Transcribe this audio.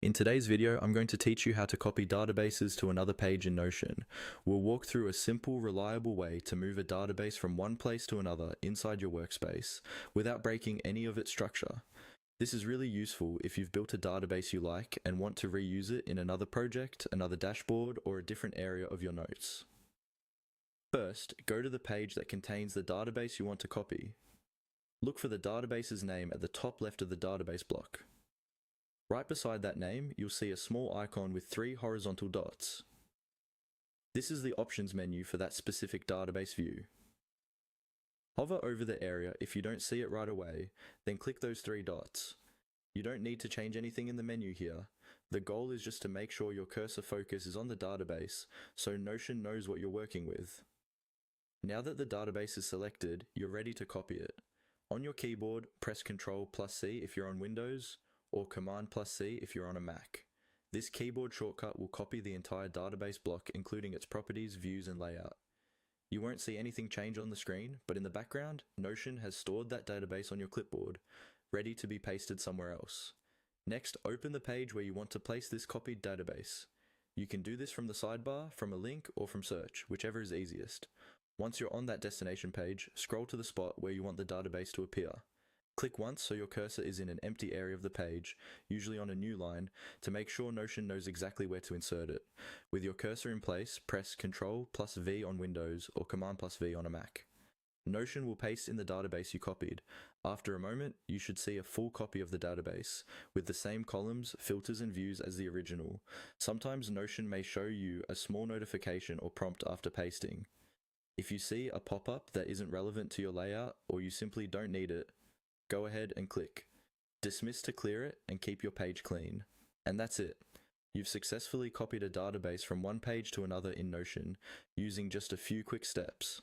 In today's video, I'm going to teach you how to copy databases to another page in Notion. We'll walk through a simple, reliable way to move a database from one place to another inside your workspace without breaking any of its structure. This is really useful if you've built a database you like and want to reuse it in another project, another dashboard, or a different area of your notes. First, go to the page that contains the database you want to copy. Look for the database's name at the top left of the database block. Right beside that name, you'll see a small icon with 3 horizontal dots. This is the options menu for that specific database view. Hover over the area if you don't see it right away, then click those 3 dots. You don't need to change anything in the menu here. The goal is just to make sure your cursor focus is on the database so Notion knows what you're working with. Now that the database is selected, you're ready to copy it. On your keyboard, press Ctrl+C if you're on Windows, or Command+C if you're on a Mac. This keyboard shortcut will copy the entire database block, including its properties, views, and layout. You won't see anything change on the screen, but in the background, Notion has stored that database on your clipboard, ready to be pasted somewhere else. Next, open the page where you want to place this copied database. You can do this from the sidebar, from a link, or from search, whichever is easiest. Once you're on that destination page, scroll to the spot where you want the database to appear. Click once so your cursor is in an empty area of the page, usually on a new line, to make sure Notion knows exactly where to insert it. With your cursor in place, press Ctrl+V on Windows or Command+V on a Mac. Notion will paste in the database you copied. After a moment, you should see a full copy of the database, with the same columns, filters, and views as the original. Sometimes Notion may show you a small notification or prompt after pasting. If you see a pop-up that isn't relevant to your layout, or you simply don't need it, go ahead and click Dismiss to clear it and keep your page clean. And that's it. You've successfully copied a database from one page to another in Notion using just a few quick steps.